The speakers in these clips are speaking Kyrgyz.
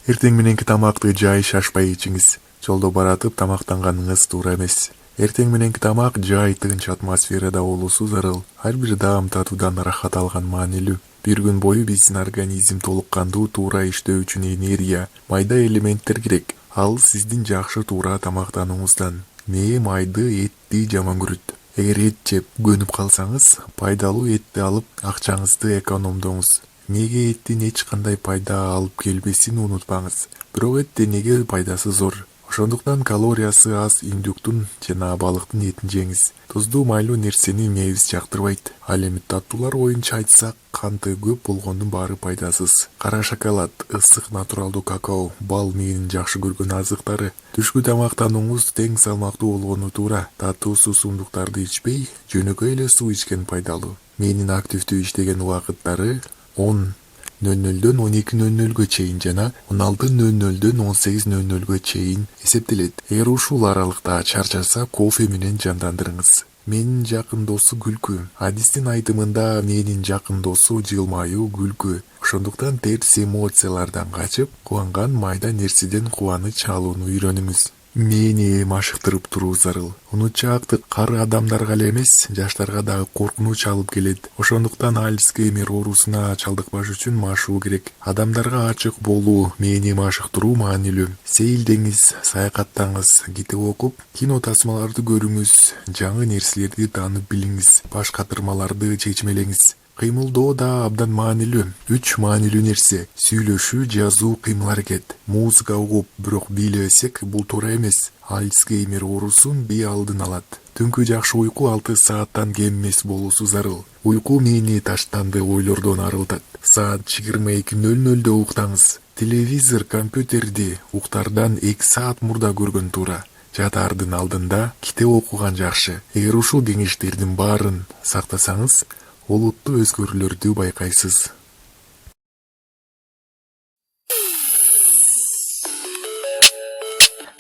Эртең мененки тамакты жай шашпай ичиңиз. Жолдо баратып тамактанганыңыз туура эмес. Эртең мененки тамак жай тынч атмосферада болуусу зарыл. Ар бир даам татуудан рахат алган маанилүү. Бир күн бою биздин организм толук кандуу туура иштөө үчүн энергия, майда элементтер керек. Ал сиздин жакшы туура тамактанууңуздан. Мээ майды, этти жаман көрөт. Эгер эт жеп көнүп калсаңыз, пайдалуу этти алып, акчаңызды экономдоңуз. Мээге эттин эч кандай пайда алып келбесин унутпаңыз. Бирок эт денеге пайдасы зор. Ошондуктан калориясы аз индюктун жана балыктын этин жеңиз. Туздуу майлуу нерсени мээбиз жактырбайт. Ал эми таттуулар боюнча айтсак, канты көп болгондун баары пайдасыз. Кара шоколад, ысык натуралдуу какао, бал мээнин жакшы көргөн азыктары. Түшкү тамактанууңуз тең салмактуу болгону туура. Таттуу суусундуктарды ичпей, жөнөкөй эле суу ичкен пайдалуу. Мээнин активдүү иштеген убакыттары 10:00дөн 12:00гө чейин жана 16:00дөн 18:00гө чейин эсептелет. Эгер ушул аралыкта чарчаса, кофе менен жандандырыңыз. Менин жакын досу күлкү. Адистин айтымында менин жакын досу жылмаюу, күлкү. Ошондуктан терс эмоциялардан качып, кубанган майда нерседен кубаныч алууну үйрөнүңүз. Мени машыктырып туруу зарыл. Унутчаактык кары адамдарга эле эмес, жаштарга дагы коркунуч алып келет. Ошондуктан Альцгеймер оорусуна чалдыкпаш үчүн машуу керек. Адамдарга ачык болуу, мени машыктыруу маанилүү. Сейилдеңиз, саякаттаңыз, китеп окуп, кино тасмаларды көрүңүз, жаңы нерселерди таанып билиңиз, баш катырмаларды чечмелеңиз. Кыймылдоо да абдан маанилүү. 3 маанилүү нерсе: сүйлөшүү, жазуу, кыймыл-аракет. Музыка угуп, бирок бийлесек, бул туура эмес. Альцгеймер оорусун бий алдын алат. Түнкү жакшы уйку 6 сааттан кем эмес болуусу зарыл. Уйку мени таштанды ойлордон арылтат. Саат 22:00дө уктаңыз. Телевизор, компьютерди уктардан 2 саат мурда көргөн туура. Жатаардын алдында китеп окуган жакшы. Эгер ушул кеңештердин баарын сактасаңыз, олуттуу өзгөрүүлөрдү байкайсыз.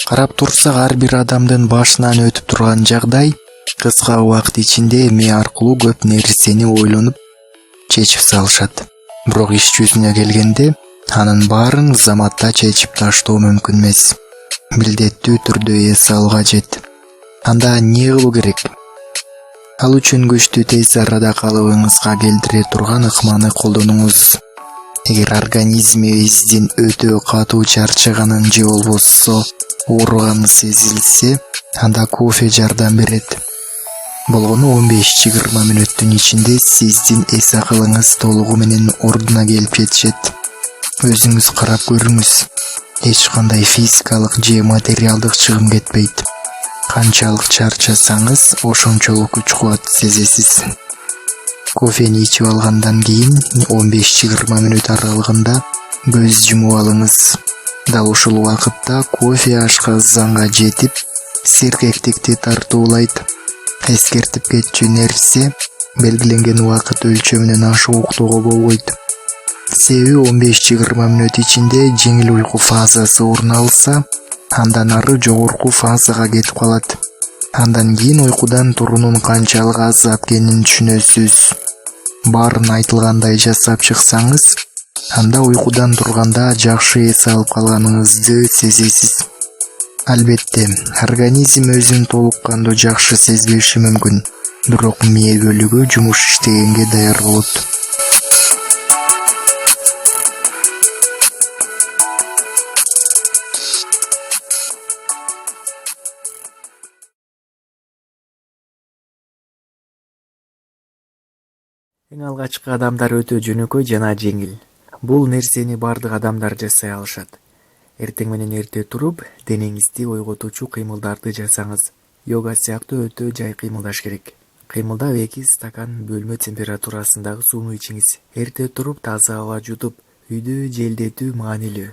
Карап турсак, ар бир адамдын башынан өтүп турган жагдай кыска убакыт ичинде эме аркылуу көп нерсени ойлонуп чечип салышат. Бирок иш жүзүнө келгенде анын баарын заматта чечип таштоо мүмкүн эмес. Милдеттүү түрдө эс алуу кажет. Анда эмне кылуу керек? Ал үчүн күчтүү тез арада калыбыңызга келтире турган ыкманы колдонуңуз. Эгер организмиңиздин өтө катуу чарчаганын же болбосо ооруганы сезилсе, анда кофе жардам берет. Болгону 15-20 мүнөттүн ичинде сиздин эс акылыңыз толугу менен ордуна келип жетишет. Өзүңүз карап көрүңүз. Эч кандай физикалык же материалдык чыгым кетпейт. Канчалык чарчасаңыз, ошончолук күч-кубат сезесиз. Кофени ичип алгандан кийин 15-20 мүнөт аралыгында көз жумуп алыңыз. Дал ушул убакытта кофе ашказанга жетип, сергектикти тартуулайт. Эскертип кетчү нерсе, белгиленген убакыт өлчөмүнөн ашык уктоого болбойт. Себеби 15-20 мүнөт ичинде жеңил уйку фазасы орун алса, андан ары жогорку фазага кетип калат. Андан кийин уйкудан туруунун канчалык азап экенин түшүнөсүз. Баарын айтылгандай жасап чыксаңыз, анда уйкудан турганда жакшы эс алып калганыңызды сезесиз. Албетте, организм өзүн толук кандуу жакшы сезбеши мүмкүн, бирок мээ бөлүгү жумуш иштегенге даяр болот. Эң алгачкы адамдар өтө жөнөкөй жана жеңил. Бул нерсени бардык адамдар жасай алышат. Эртең менен эрте туруп, денеңизди ойготуучу кыймылдарды жасаңыз. Йога сыяктуу өтө жай кыймылдаш керек. Кыймылдап 2 стакан бөлмө температурасындагы сууну ичиңиз. Эрте туруп таза аба жутуп, үйдү желдетүү маанилүү.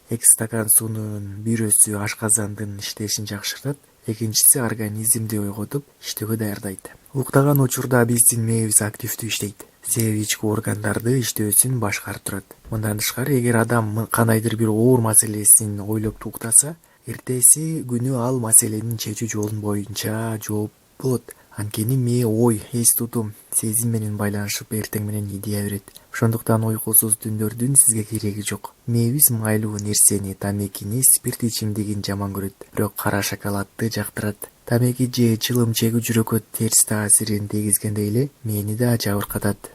2 стакан суунун бирөөсү ашказандын иштешин жакшыртат, экинчиси организмди ойготуп, иштөөгө даярдайт. Уктаган учурда биздин мээбиз активдүү иштейт. Себеби ички органдарды иштөөсүн башкарып турат. Мындан тышкары, эгер адам кандайдыр бир оор маселесин ойлоп уктаса, эртеси күнү ал маселенин чечүү жолун боюнча жооп болот. Анткени мээ ой, эс тутум, сезим менен байланышып эртең менен идея берет. Ошондуктан уйкусуз түндөрдүн сизге кереги жок. Мээбиз майлуу нерсени, тамекини, спирт ичимдигин жаман көрөт, бирок кара шоколадты жактырат. Тамеки же чылым чегүү жүрөккө терс таасирин тийгизгендей эле мени да жабыркатат.